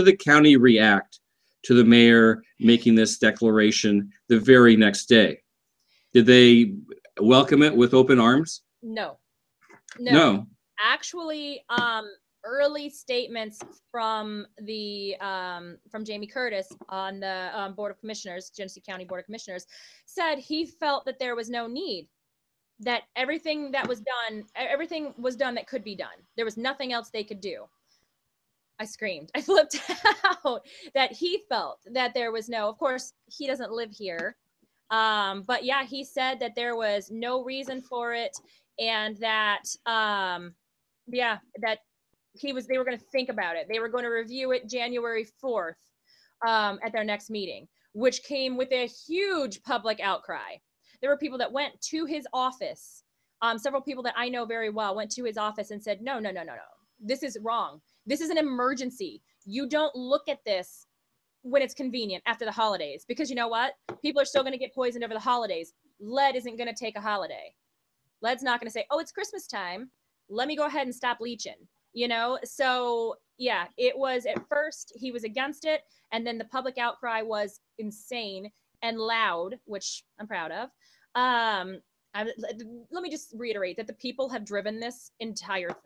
did the county react to the mayor making this declaration the very next day? Did they welcome it with open arms? No. Actually, early statements from the from Jamie Curtis on the Board of Commissioners, Genesee County Board of Commissioners, said he felt that there was no need, that everything was done that could be done. There was nothing else they could do. I screamed. I flipped out that he felt that there was no, of course, he doesn't live here. But yeah, he said that there was no reason for it, and that, that they were going to think about it. They were going to review it January 4th at their next meeting, which came with a huge public outcry. There were people that went to his office. Several people that I know very well went to his office and said, no, this is wrong. This is an emergency. You don't look at this when it's convenient after the holidays, because you know what? People are still going to get poisoned over the holidays. Lead isn't going to take a holiday. Lead's not going to say, oh, it's Christmas time. Let me go ahead and stop leaching, you know? So yeah, it was, at first he was against it. And then the public outcry was insane and loud, which I'm proud of. Let me just reiterate that the people have driven this entire thing.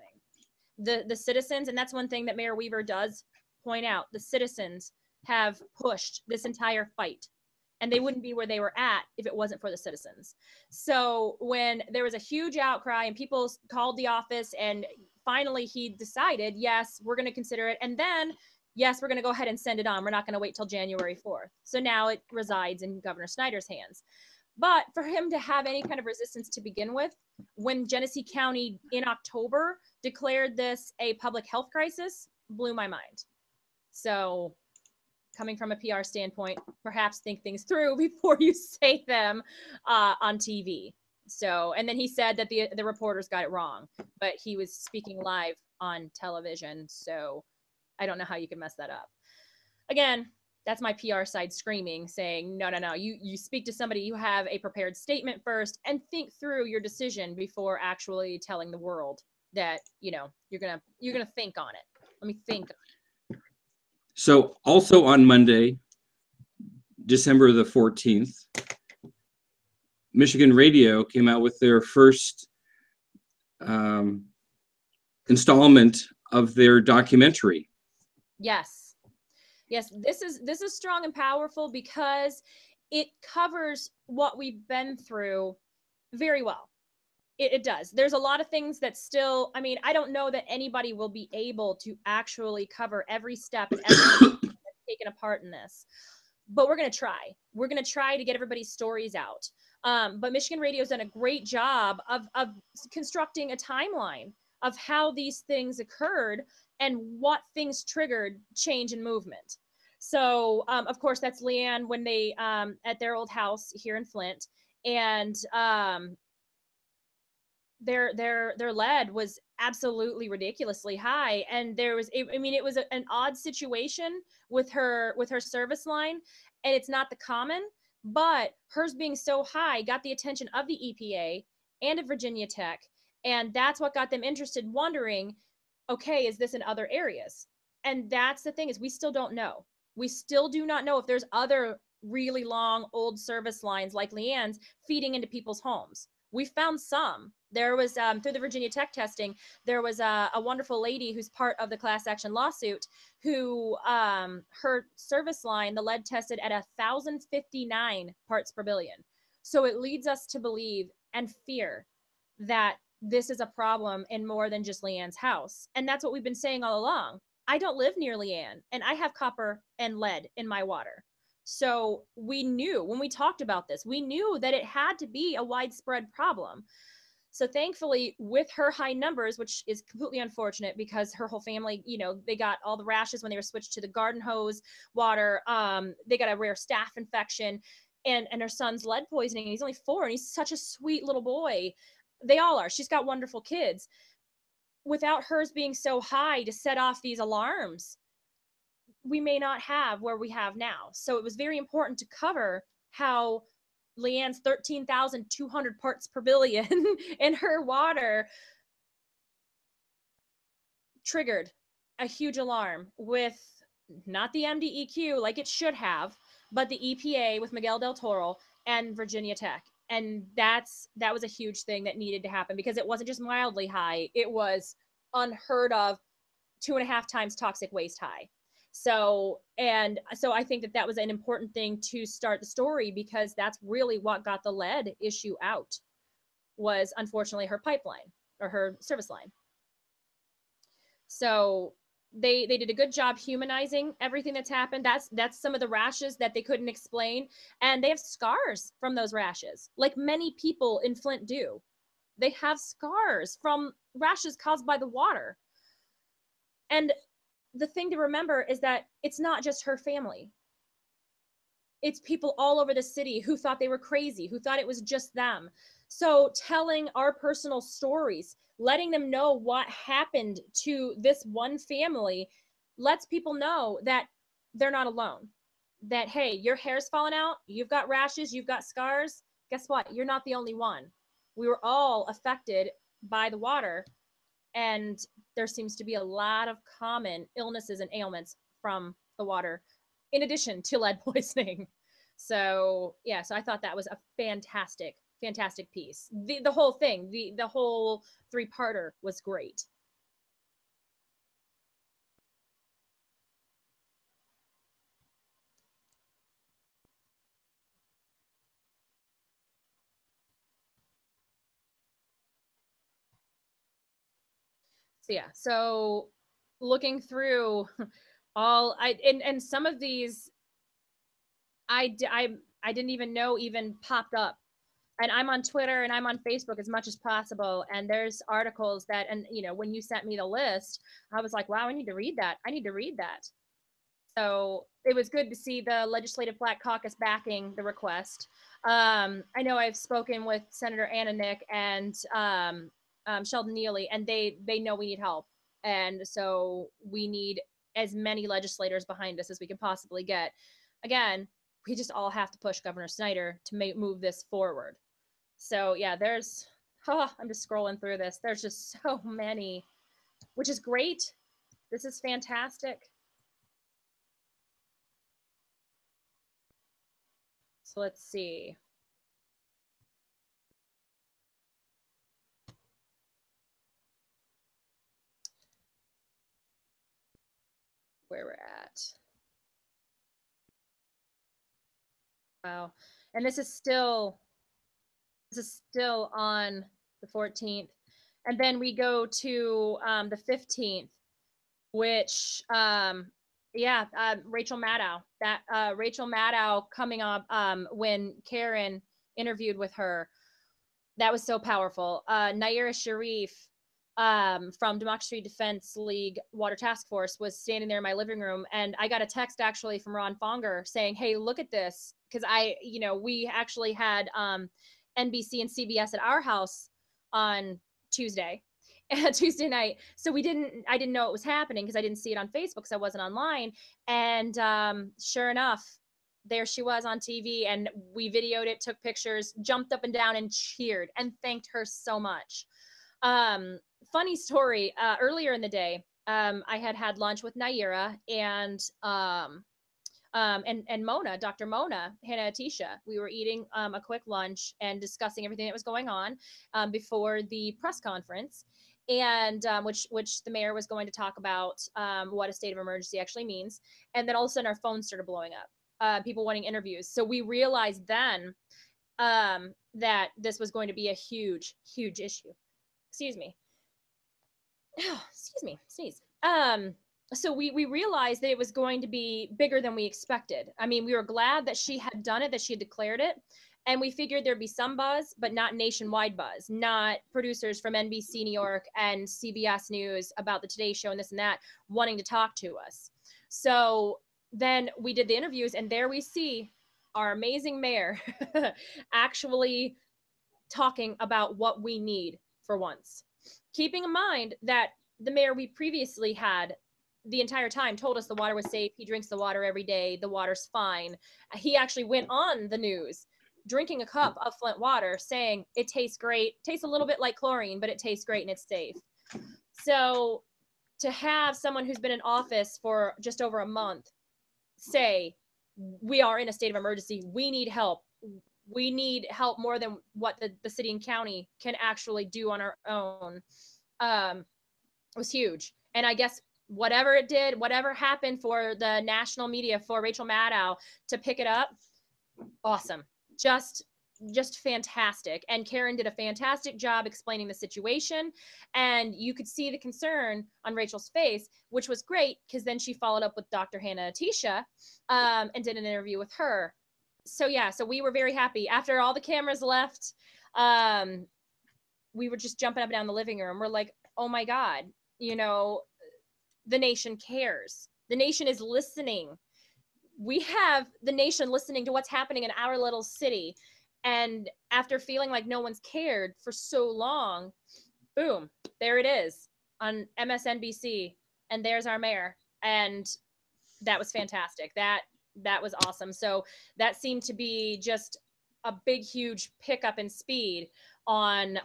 The citizens, and that's one thing that Mayor Weaver does point out, the citizens have pushed this entire fight, and they wouldn't be where they were at if it wasn't for the citizens. So when there was a huge outcry and people called the office, and finally he decided, yes, we're going to consider it. And then, yes, we're going to go ahead and send it on. We're not going to wait till January 4th. So now it resides in Governor Snyder's hands. But for him to have any kind of resistance to begin with, when Genesee County in October declared this a public health crisis, blew my mind. So coming from a PR standpoint, perhaps think things through before you say them on TV. So, and then he said that the reporters got it wrong, but he was speaking live on television. So I don't know how you can mess that up. Again, that's my PR side screaming, saying, no, you speak to somebody, you have a prepared statement first, and think through your decision before actually telling the world that, you know, you're gonna think on it. Let me think on it. So also on Monday, December the 14th, Michigan Radio came out with their first installment of their documentary. Yes, this is strong and powerful because it covers what we've been through very well. It does. There's a lot of things that still, I mean, I don't know that anybody will be able to actually cover every step and everything that's taken apart in this. But we're going to try. We're going to try to get everybody's stories out. But Michigan Radio has done a great job of constructing a timeline of how these things occurred and what things triggered change and movement. So, of course, that's Leanne when they, at their old house here in Flint, and their lead was absolutely ridiculously high. And there was, it was an odd situation with her service line, and it's not the common, but hers being so high got the attention of the EPA and of Virginia Tech. And that's what got them interested, wondering, okay, is this in other areas? And that's the thing, is we still don't know. We still do not know if there's other really long old service lines like Leanne's feeding into people's homes. We found some. There was, through the Virginia Tech testing, there was a wonderful lady who's part of the class action lawsuit who, her service line, the lead tested at 1,059 parts per billion. So it leads us to believe and fear that this is a problem in more than just Leanne's house. And that's what we've been saying all along. I don't live near Leanne, and I have copper and lead in my water. So we knew when we talked about this, we knew that it had to be a widespread problem. So thankfully, with her high numbers, which is completely unfortunate because her whole family, you know, they got all the rashes when they were switched to the garden hose water. They got a rare staph infection, and her son's lead poisoning. He's only 4, and he's such a sweet little boy. They all are. She's got wonderful kids. Without hers being so high to set off these alarms, we may not have where we have now. So it was very important to cover how Leanne's 13,200 parts per billion in her water triggered a huge alarm with not the MDEQ like it should have, but the EPA with Miguel del Toro and Virginia Tech. And that was a huge thing that needed to happen, because it wasn't just mildly high, it was unheard of 2.5 times toxic waste high. So I think that was an important thing to start the story, because that's really what got the lead issue out, was unfortunately her pipeline, or her service line. So they did a good job humanizing everything that's happened. That's some of the rashes that they couldn't explain, and they have scars from those rashes, like many people in Flint do. They have scars from rashes caused by the water. And the thing to remember is that it's not just her family. It's people all over the city who thought they were crazy, who thought it was just them. So telling our personal stories, letting them know what happened to this one family, lets people know that they're not alone. That, hey, your hair's falling out, you've got rashes, you've got scars. Guess what? You're not the only one. We were all affected by the water, and there seems to be a lot of common illnesses and ailments from the water, in addition to lead poisoning. So yeah, so I thought that was a fantastic piece. The whole thing, the whole 3-parter was great. So yeah, so looking through and some of these I didn't even know even popped up. And I'm on Twitter and I'm on Facebook as much as possible. And there's articles that, and when you sent me the list, I was like, wow, I need to read that. So it was good to see the Legislative Black Caucus backing the request. I know I've spoken with Senator Anna Nick and Sheldon Neely, and they know we need help. And so we need as many legislators behind us as we can possibly get. Again, we just all have to push Governor Snyder to move this forward. So yeah, I'm just scrolling through this. There's just so many, which is great. This is fantastic. So let's see. Where we're at. Wow. And this is still on the 14th. And then we go to the 15th, which Rachel Maddow. Rachel Maddow coming up when Karen interviewed with her. That was so powerful. Naira Sharif from Democracy Defense League Water Task Force was standing there in my living room, and I got a text actually from Ron Fonger saying, hey, look at this. Because we actually had NBC and CBS at our house on Tuesday night. So I didn't know it was happening because I didn't see it on Facebook because I wasn't online. And sure enough, there she was on TV, and we videoed it, took pictures, jumped up and down and cheered and thanked her so much. Funny story, earlier in the day, I had lunch with Naira and Mona, Dr. Mona Hanatisha. We were eating a quick lunch and discussing everything that was going on before the press conference, and which the mayor was going to talk about what a state of emergency actually means. And then all of a sudden our phones started blowing up, people wanting interviews. So we realized then that this was going to be a huge issue. Excuse me. Excuse me, sneeze. So we realized that it was going to be bigger than we expected. I mean, we were glad that she had done it, that she had declared it. And we figured there'd be some buzz, but not nationwide buzz, not producers from NBC New York and CBS News about the Today Show and this and that wanting to talk to us. So then we did the interviews, and there we see our amazing mayor actually talking about what we need for once. Keeping in mind that the mayor we previously had the entire time told us the water was safe. He drinks the water every day. The water's fine. He actually went on the news drinking a cup of Flint water saying it tastes great. Tastes a little bit like chlorine, but it tastes great and it's safe. So to have someone who's been in office for just over a month say, we are in a state of emergency, we need help, we need help more than what the city and county can actually do on our own, was huge. And I guess whatever it did, whatever happened for the national media, for Rachel Maddow to pick it up, awesome. Just fantastic. And Karen did a fantastic job explaining the situation. And you could see the concern on Rachel's face, which was great, because then she followed up with Dr. Hannah Atisha and did an interview with her. So yeah, so we were very happy. After all the cameras left, we were just jumping up and down the living room. We're like, oh my God, you know, the nation cares. The nation is listening. We have the nation listening to what's happening in our little city. And after feeling like no one's cared for so long, boom, there it is on MSNBC. And there's our mayor. And that was fantastic. That was awesome. So that seemed to be just a big, huge pickup in speed on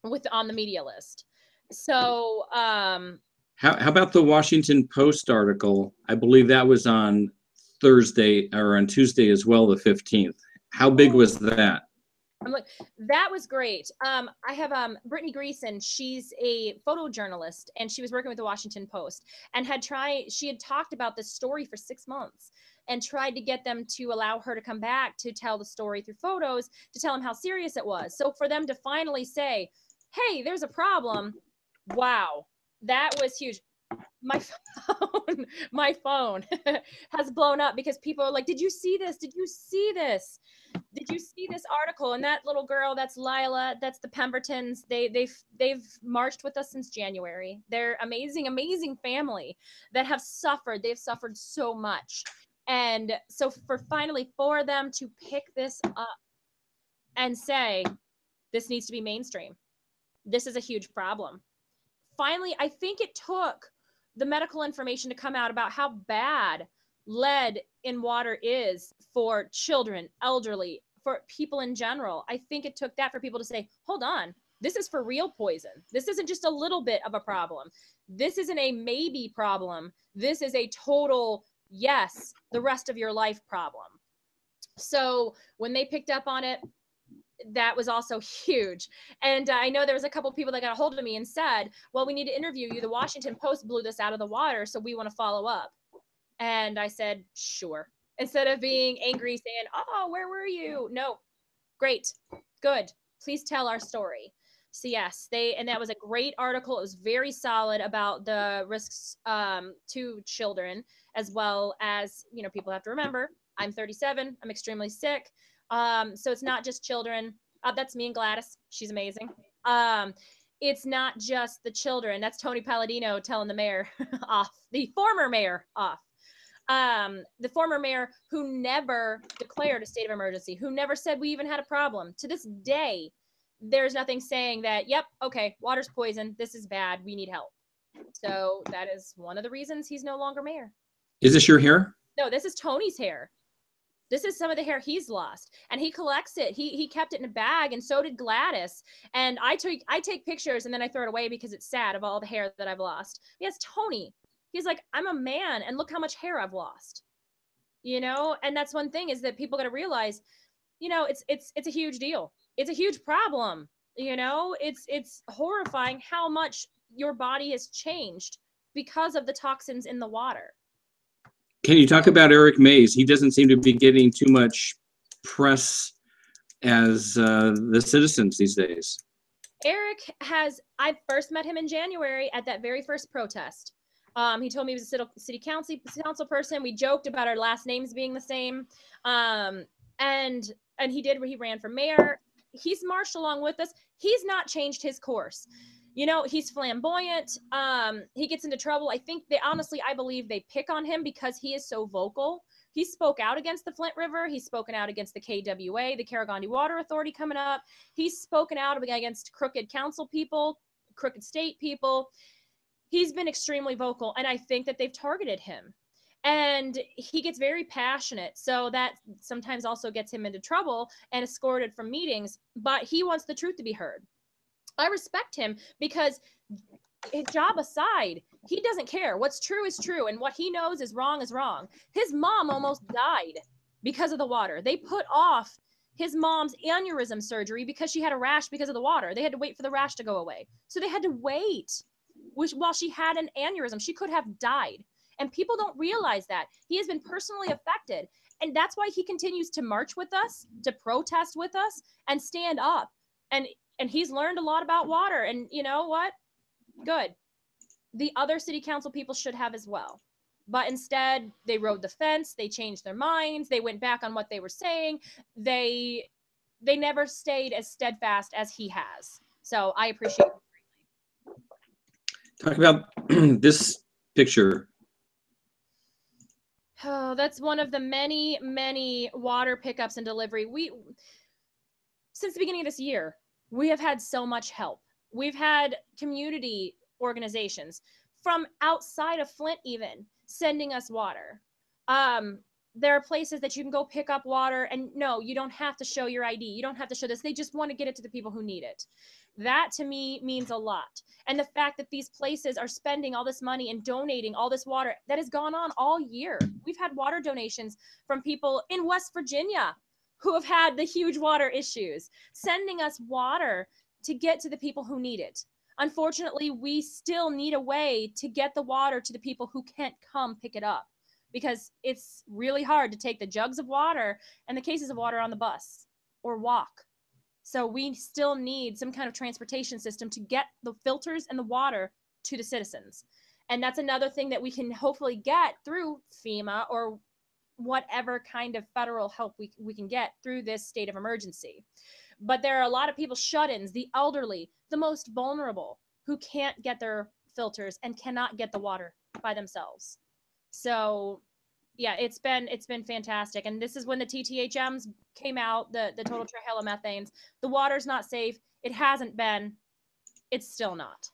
the media list. So how about the Washington Post article? I believe that was on Thursday or on Tuesday as well, the 15th. How big was that? I'm like, that was great. I have Brittany Greason. She's a photojournalist, and she was working with the Washington Post, and she had talked about this story for 6 months and tried to get them to allow her to come back to tell the story through photos, to tell them how serious it was. So for them to finally say, hey, there's a problem. Wow. That was huge. My phone has blown up because people are like, did you see this? Did you see this? Did you see this article? And that little girl, that's Lila, that's the Pembertons. They've marched with us since January. They're amazing, amazing family that have suffered. They've suffered so much. And so for them to pick this up and say, this needs to be mainstream. This is a huge problem. Finally, I think it took the medical information to come out about how bad lead in water is for children, elderly, for people in general. I think it took that for people to say, hold on, this is for real poison. This isn't just a little bit of a problem. This isn't a maybe problem. This is a total, yes, the rest of your life problem. So when they picked up on it, that was also huge. And I know there was a couple people that got a hold of me and said, well, we need to interview you. The Washington Post blew this out of the water, so we want to follow up. And I said, sure. Instead of being angry saying, oh, where were you? No, great, good. Please tell our story. So yes, and that was a great article. It was very solid about the risks to children, as well as, you know, people have to remember, I'm 37, I'm extremely sick. So it's not just children. That's me and Gladys. She's amazing. It's not just the children. That's Tony Palladino telling the mayor off, the former mayor off. The former mayor who never declared a state of emergency, who never said we even had a problem. To this day, there's nothing saying that, yep, okay, water's poison. This is bad. We need help. So that is one of the reasons he's no longer mayor. Is this your hair? No, this is Tony's hair. This is some of the hair he's lost, and he collects it. He kept it in a bag, and so did Gladys. And I take pictures and then I throw it away because it's sad of all the hair that I've lost. Yes, Tony. He's like, I'm a man, and look how much hair I've lost. You know, and that's one thing is that people got to realize, you know, it's a huge deal. It's a huge problem. You know, it's horrifying how much your body has changed because of the toxins in the water. Can you talk about Eric Mays? He doesn't seem to be getting too much press as the citizens these days. Eric I first met him in January at that very first protest. He told me he was a city council person. We joked about our last names being the same. And he ran for mayor. He's marched along with us. He's not changed his course. You know, he's flamboyant. He gets into trouble. I believe they pick on him because he is so vocal. He spoke out against the Flint River. He's spoken out against the KWA, the Carragandi Water Authority coming up. He's spoken out against crooked council people, crooked state people. He's been extremely vocal, and I think that they've targeted him. And he gets very passionate, so that sometimes also gets him into trouble and escorted from meetings, but he wants the truth to be heard. I respect him because his job aside, he doesn't care. What's true is true, and what he knows is wrong is wrong. His mom almost died because of the water. They put off his mom's aneurysm surgery because she had a rash because of the water. They had to wait for the rash to go away. So they had to wait while she had an aneurysm. She could have died. And people don't realize that. He has been personally affected. And that's why he continues to march with us, to protest with us, and stand up. And he's learned a lot about water. And you know what? Good. The other city council people should have as well. But instead, they rode the fence. They changed their minds. They went back on what they were saying. They never stayed as steadfast as he has. So I appreciate it. Talk about this picture. Oh, that's one of the many, many water pickups and delivery. Since the beginning of this year, we have had so much help. We've had community organizations from outside of Flint even sending us water. There are places that you can go pick up water, and no, you don't have to show your ID. You don't have to show this. They just want to get it to the people who need it. That to me means a lot. And the fact that these places are spending all this money and donating all this water, that has gone on all year. We've had water donations from people in West Virginia who have had the huge water issues, sending us water to get to the people who need it. Unfortunately, we still need a way to get the water to the people who can't come pick it up, because it's really hard to take the jugs of water and the cases of water on the bus or walk. So we still need some kind of transportation system to get the filters and the water to the citizens. And that's another thing that we can hopefully get through FEMA or whatever kind of federal help we can get through this state of emergency. But there are a lot of people, shut-ins, the elderly, the most vulnerable, who can't get their filters and cannot get the water by themselves. So yeah, it's been fantastic. And this is when the TTHMs came out, the total trihalomethanes. The water's not safe. It hasn't been. It's still not.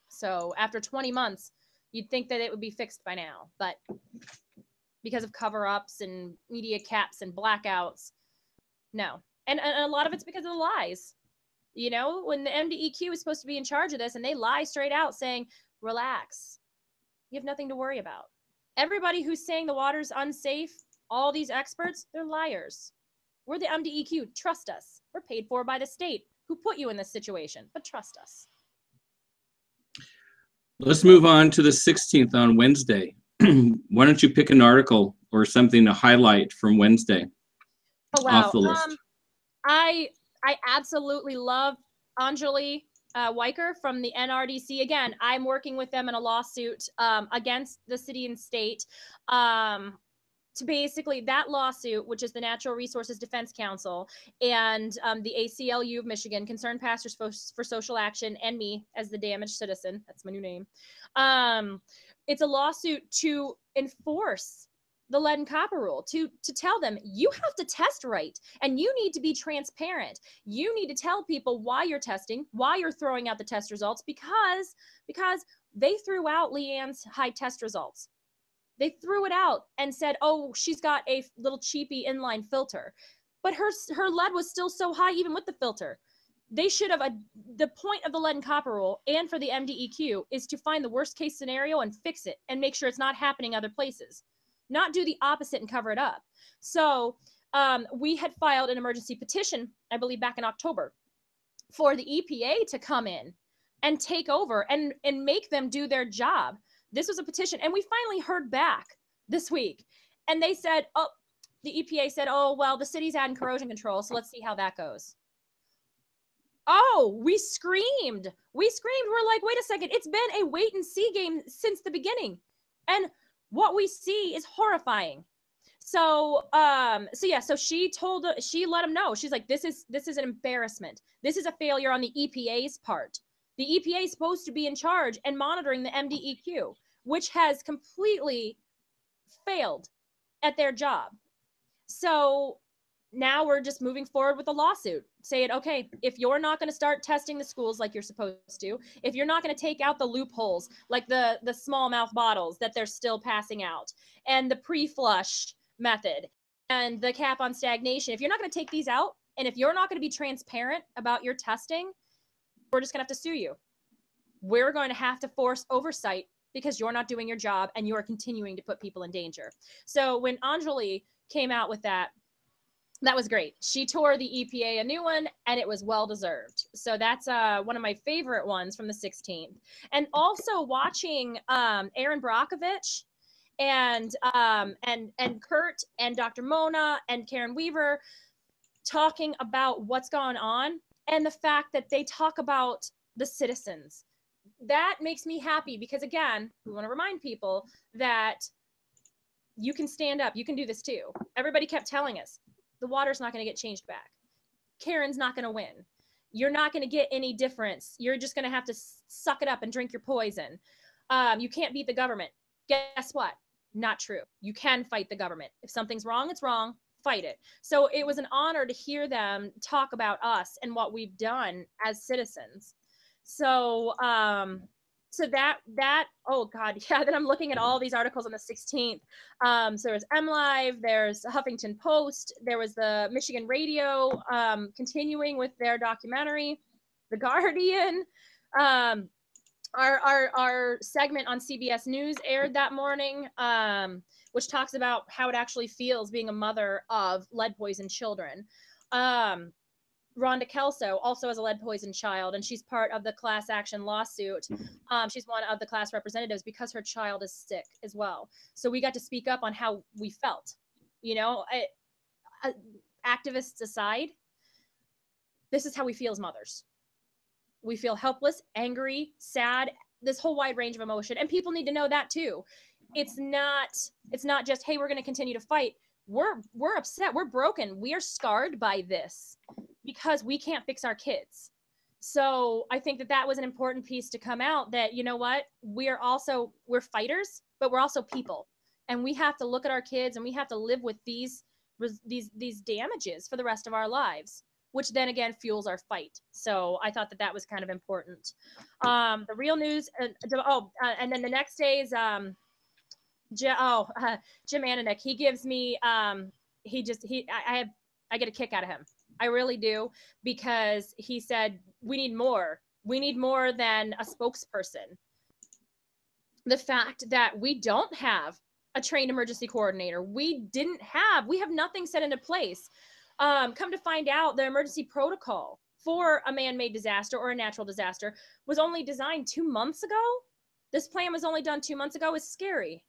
So after 20 months, you'd think that it would be fixed by now. But because of cover-ups and media caps and blackouts, no. And a lot of it's because of the lies. You know, when the MDEQ is supposed to be in charge of this, and they lie straight out saying, relax, you have nothing to worry about. Everybody who's saying the water's unsafe, all these experts, they're liars. We're the MDEQ. Trust us. We're paid for by the state who put you in this situation, but trust us. Let's move on to the 16th on Wednesday. Why don't you pick an article or something to highlight from Wednesday? Oh, wow. Off the list. I absolutely love Anjali Weicker from the NRDC. Again, I'm working with them in a lawsuit against the city and state to basically, that lawsuit, which is the Natural Resources Defense Council and the ACLU of Michigan, Concerned Pastors for Social Action, and me as the damaged citizen, that's my new name. It's a lawsuit to enforce the lead and copper rule, to tell them you have to test right, and you need to be transparent. You need to tell people why you're testing, why you're throwing out the test results, because they threw out Leanne's high test results. They threw it out and said, oh, she's got a little cheapy inline filter, but her lead was still so high even with the filter. They should have, the point of the lead and copper rule and for the MDEQ is to find the worst case scenario and fix it and make sure it's not happening other places. Not do the opposite and cover it up. So we had filed an emergency petition, I believe back in October, for the EPA to come in and take over and make them do their job. This was a petition, and we finally heard back this week. And they said, oh, the EPA said, oh, well, the city's adding corrosion control, so let's see how that goes. Oh, we screamed. We're like, wait a second, it's been a wait and see game since the beginning. And what we see is horrifying. So she let them know. She's like, this is an embarrassment. This is a failure on the EPA's part. The EPA is supposed to be in charge and monitoring the MDEQ, which has completely failed at their job. So now we're just moving forward with a lawsuit, saying, okay, if you're not going to start testing the schools like you're supposed to, if you're not going to take out the loopholes, like the smallmouth bottles that they're still passing out, and the pre-flush method, and the cap on stagnation, if you're not going to take these out, and if you're not going to be transparent about your testing, we're just going to have to sue you. we're going to have to force oversight because you're not doing your job and you're continuing to put people in danger. So when Anjali came out with that, that was great. She tore the EPA a new one, and it was well deserved. So that's one of my favorite ones from the 16th. And also watching Aaron Brockovich and Kurt and Dr. Mona and Karen Weaver talking about what's going on, and the fact that they talk about the citizens. That makes me happy because, again, we want to remind people that you can stand up. You can do this too. Everybody kept telling us the water's not going to get changed back. Karen's not going to win. You're not going to get any difference. You're just going to have to suck it up and drink your poison. You can't beat the government. Guess what? Not true. You can fight the government. If something's wrong, it's wrong. Fight it. So it was an honor to hear them talk about us and what we've done as citizens. So, so that, oh God, yeah, then I'm looking at all these articles on the 16th. So there's MLive, there's Huffington Post, there was the Michigan Radio, continuing with their documentary, The Guardian. Our segment on CBS News aired that morning, which talks about how it actually feels being a mother of lead-poisoned children. Rhonda Kelso also has a lead-poisoned child, and she's part of the class action lawsuit. She's one of the class representatives because her child is sick as well. So we got to speak up on how we felt. You know, activists aside, this is how we feel as mothers. We feel helpless, angry, sad, this whole wide range of emotion. And people need to know that too. It's not just, hey, we're going to continue to fight. We're upset. We're broken. We are scarred by this because we can't fix our kids. So I think that was an important piece to come out, that, you know what, we're fighters, but we're also people. And we have to look at our kids and we have to live with these damages for the rest of our lives, which then again fuels our fight. So I thought that was kind of important. The real news, and then the next day is Jim Ananek. He gives me, I get a kick out of him. I really do, because he said, we need more. We need more than a spokesperson. The fact that we don't have a trained emergency coordinator, we have nothing set into place. Come to find out, the emergency protocol for a man-made disaster or a natural disaster was only designed 2 months ago. This plan was only done 2 months ago. Is scary.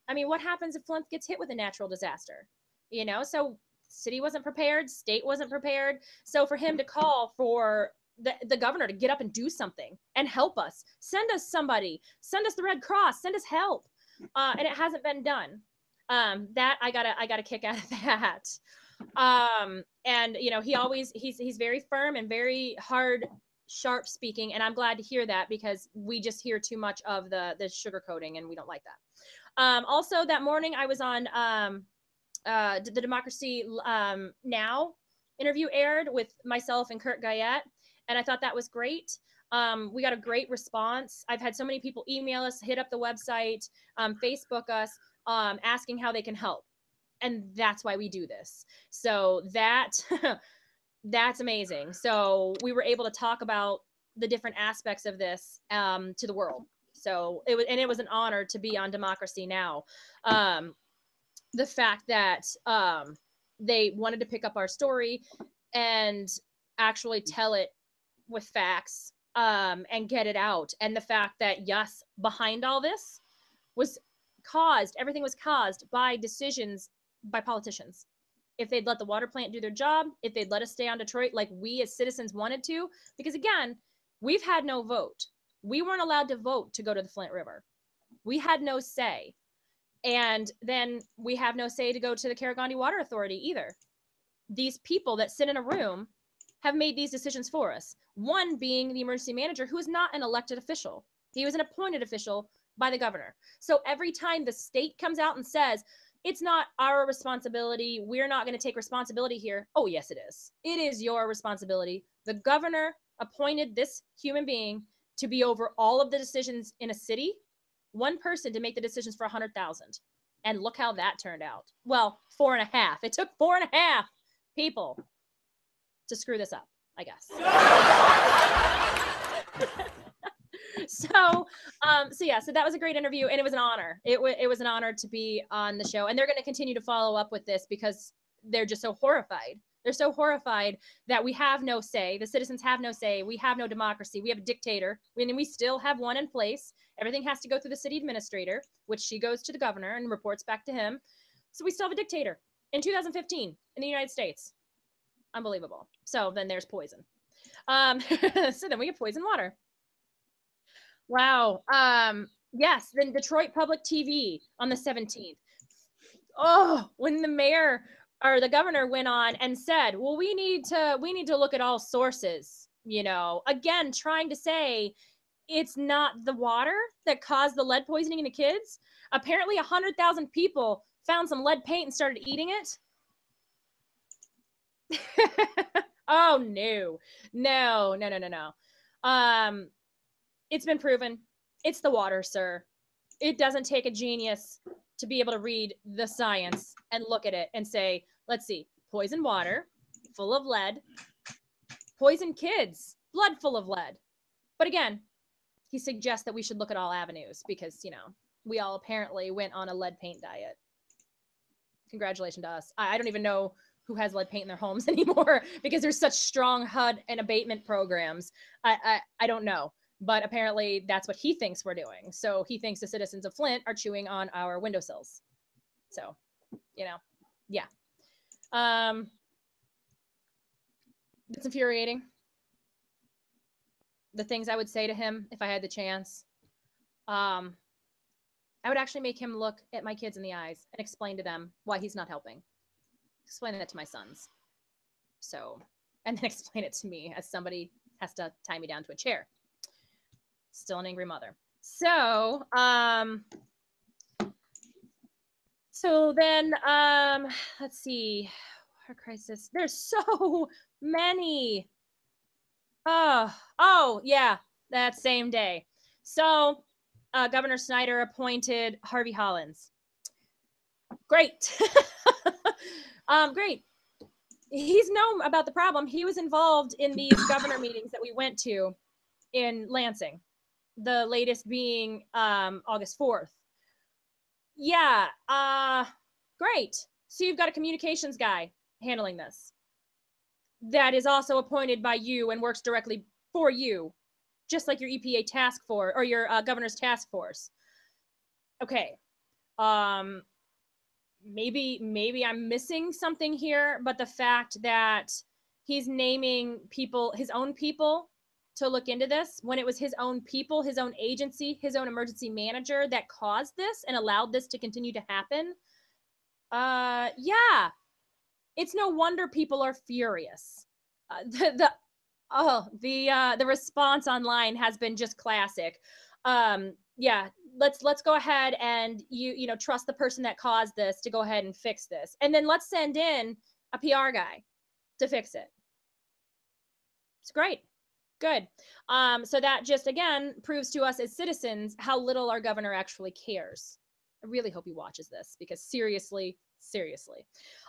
I mean, what happens if Flint gets hit with a natural disaster? You know, so city wasn't prepared, state wasn't prepared. So for him to call for the governor to get up and do something and help us, send us somebody, send us the Red Cross, send us help. And it hasn't been done. That I got a kick out of that. And you know, he's very firm and very hard, sharp speaking. And I'm glad to hear that, because we just hear too much of the sugarcoating, and we don't like that. Also that morning I was on, the Democracy Now! Interview aired with myself and Kurt Guyette, and I thought that was great. We got a great response. I've had so many people email us, hit up the website, Facebook us, asking how they can help. And that's why we do this. So that's amazing. So we were able to talk about the different aspects of this to the world. So it was an honor to be on Democracy Now! The fact that they wanted to pick up our story and actually tell it with facts, and get it out. And the fact that, yes, behind all this everything was caused by decisions by politicians. If they'd let the water plant do their job, if they'd let us stay on Detroit like we as citizens wanted to, because again, we've had no vote. We weren't allowed to vote to go to the Flint River. We had no say. And then we have no say to go to the Karagandhi Water Authority either. These people that sit in a room have made these decisions for us. One being the emergency manager, who is not an elected official. He was an appointed official by the governor. So every time the state comes out and says, it's not our responsibility, we're not going to take responsibility here. Oh, yes, it is. It is your responsibility. The governor appointed this human being to be over all of the decisions in a city, one person to make the decisions for 100,000. And look how that turned out. Well, 4.5. It took 4.5 people to screw this up, I guess. So, so that was a great interview, and it was an honor. It was an honor to be on the show, and they're going to continue to follow up with this because they're just so horrified. They're so horrified that we have no say. The citizens have no say. We have no democracy. We have a dictator. We still have one in place. Everything has to go through the city administrator, which she goes to the governor and reports back to him. So we still have a dictator in 2015 in the United States. Unbelievable. So then there's poison. So then we have poison water. Wow. Yes. Then Detroit Public TV on the 17th. Oh, when the mayor or the governor went on and said, well, we need to look at all sources, again, trying to say it's not the water that caused the lead poisoning in the kids. Apparently 100,000 people found some lead paint and started eating it. Oh, no. It's been proven. It's the water, sir. It doesn't take a genius to be able to read the science and look at it and say, let's see, poison water, full of lead, poison kids, blood full of lead. But again, he suggests that we should look at all avenues because, we all apparently went on a lead paint diet. Congratulations to us. I don't even know who has lead paint in their homes anymore because there's such strong HUD and abatement programs. I don't know. But apparently that's what he thinks we're doing. So he thinks the citizens of Flint are chewing on our windowsills. So, yeah. It's infuriating. The things I would say to him if I had the chance. I would actually make him look at my kids in the eyes and explain to them why he's not helping. Explain that to my sons. So, and then explain it to me as somebody has to tie me down to a chair. Still an angry mother. So, then, let's see. Water crisis. There's so many. Oh, yeah, that same day. So, Governor Snyder appointed Harvey Hollins. Great. Great. He's known about the problem. He was involved in these governor meetings that we went to in Lansing. The latest being August 4th. Yeah, great. So you've got a communications guy handling this that is also appointed by you and works directly for you, just like your EPA task force or your governor's task force. Okay. Maybe I'm missing something here, but the fact that he's naming people, his own people, to look into this when it was his own people, his own agency, his own emergency manager that caused this and allowed this to continue to happen. Yeah, it's no wonder people are furious. The response online has been just classic. Yeah, let's go ahead and you trust the person that caused this to go ahead and fix this, and then let's send in a PR guy to fix it. It's great. Good. So that just, again, proves to us as citizens how little our governor actually cares. I really hope he watches this because seriously.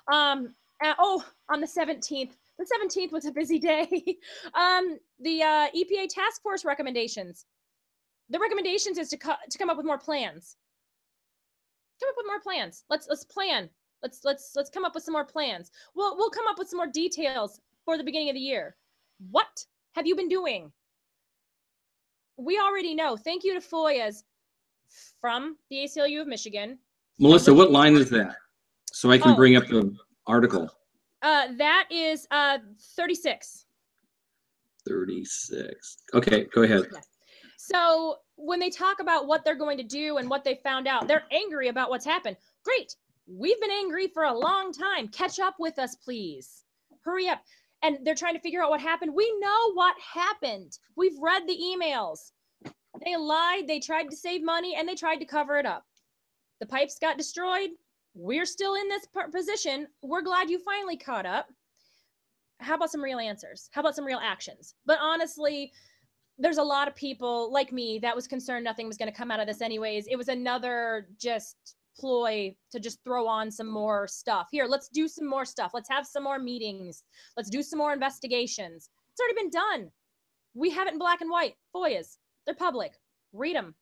On the 17th was a busy day. The EPA task force recommendations. The recommendations is to come up with more plans. Come up with more plans. Let's plan. Let's come up with some more plans. We'll come up with some more details for the beginning of the year. What have you been doing? We already know. Thank you to FOIAs from the ACLU of Michigan. Melissa, what line is that? So I can bring up the article. That is 36. 36. Okay, go ahead. Yeah. So when they talk about what they're going to do and what they found out, they're angry about what's happened. Great. We've been angry for a long time. Catch up with us, please. Hurry up. And they're trying to figure out what happened. We know what happened. We've read the emails. They lied. They tried to save money and they tried to cover it up. The pipes got destroyed. We're still in this position. We're glad you finally caught up. How about some real answers? How about some real actions? But honestly, there's a lot of people like me that was concerned nothing was going to come out of this anyways. It was another just ploy to just throw on some more stuff. Here, let's do some more stuff. Let's have some more meetings. Let's do some more investigations. It's already been done. We have it in black and white. FOIAs. They're public. Read them.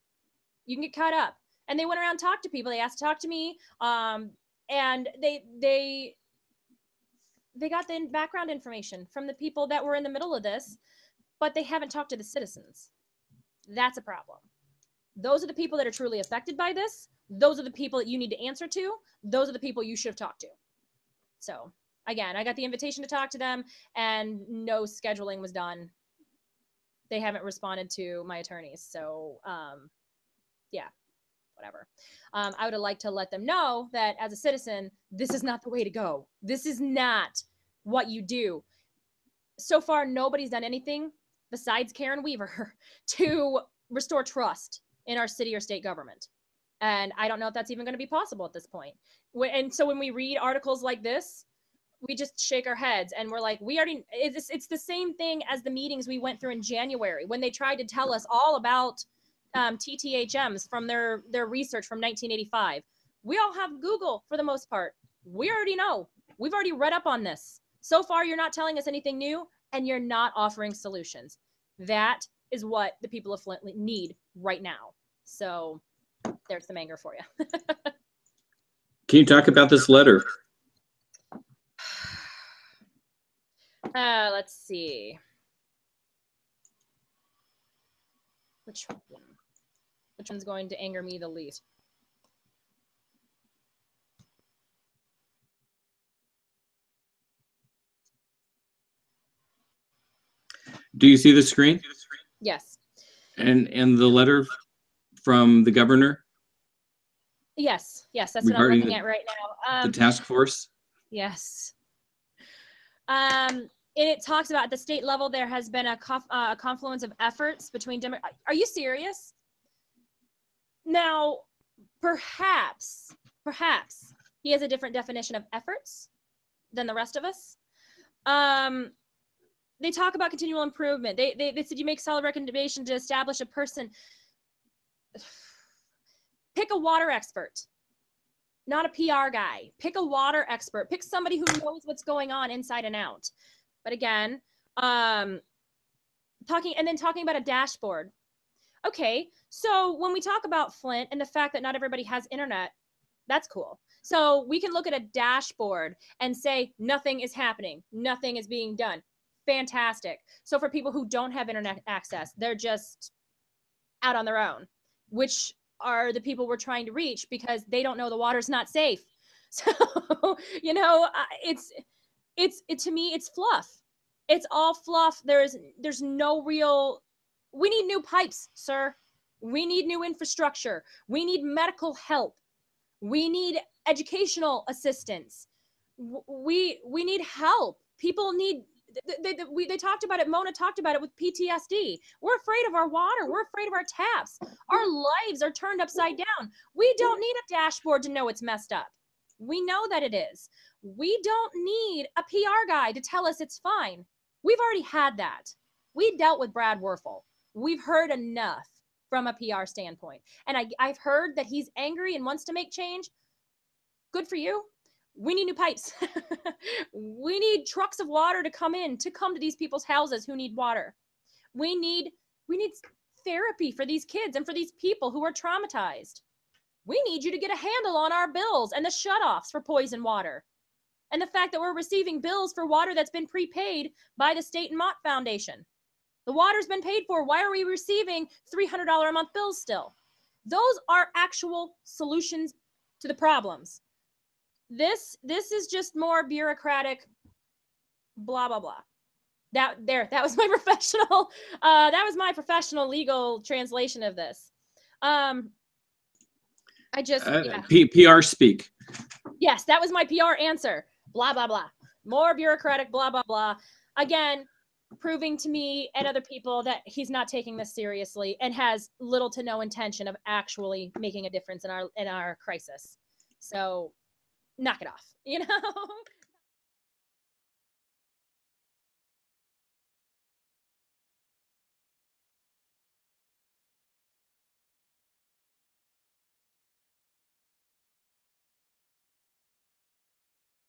You can get caught up. And they went around and talked to people. They asked to talk to me. And they got the background information from the people that were in the middle of this, but they haven't talked to the citizens. That's a problem. Those are the people that are truly affected by this. Those are the people that you need to answer to. Those are the people you should have talked to. So again, I got the invitation to talk to them and no scheduling was done. They haven't responded to my attorneys. So yeah, whatever. I would have liked to let them know that as a citizen, this is not the way to go. This is not what you do. So far, nobody's done anything besides Karen Weaver to restore trust in our city or state government. And I don't know if that's even going to be possible at this point. And so when we read articles like this, we just shake our heads and we're like, it's the same thing as the meetings we went through in January when they tried to tell us all about TTHMs from their research from 1985. We all have Google for the most part. We already know. We've already read up on this. So far, you're not telling us anything new and you're not offering solutions. That is what the people of Flint need right now. So there's some anger for you. Can you talk about this letter? Let's see. Which one's going to anger me the least? Do you see the screen? Yes. And the letter from the governor? Yes, that's what I'm looking at right now. The task force? Yes. It talks about at the state level, there has been a confluence of efforts between Are you serious? Now, perhaps he has a different definition of efforts than the rest of us. They talk about continual improvement. They said you make solid recommendation to establish a person. Pick a water expert, not a PR guy. Pick a water expert. Pick somebody who knows what's going on inside and out. But again, talking about a dashboard. Okay, so when we talk about Flint and the fact that not everybody has internet, that's cool. So we can look at a dashboard and say nothing is happening, nothing is being done. Fantastic. So for people who don't have internet access, they're just out on their own, which are the people we're trying to reach because they don't know the water's not safe. So, to me, it's fluff. It's all fluff. There's no real, we need new pipes, sir. We need new infrastructure. We need medical help. We need educational assistance. We need help. People need, they talked about it. Mona talked about it with PTSD. We're afraid of our water. We're afraid of our taps. Our lives are turned upside down. We don't need a dashboard to know it's messed up. We know that it is. We don't need a PR guy to tell us it's fine. We've already had that. We dealt with Brad Werfel. We've heard enough from a PR standpoint. And I've heard that he's angry and wants to make change. Good for you. We need new pipes. We need trucks of water to come to these people's houses who need water. We need therapy for these kids and for these people who are traumatized. We need you to get a handle on our bills and the shutoffs for poison water. And the fact that we're receiving bills for water that's been prepaid by the State and Mott Foundation. The water's been paid for. Why are we receiving $300 a month bills still? Those are actual solutions to the problems. This is just more bureaucratic, blah, blah, blah. That was my professional legal translation of this. PR speak. Yes, that was my PR answer. Blah, blah, blah. More bureaucratic, blah, blah, blah. Again, proving to me and other people that he's not taking this seriously and has little to no intention of actually making a difference in our crisis. So knock it off,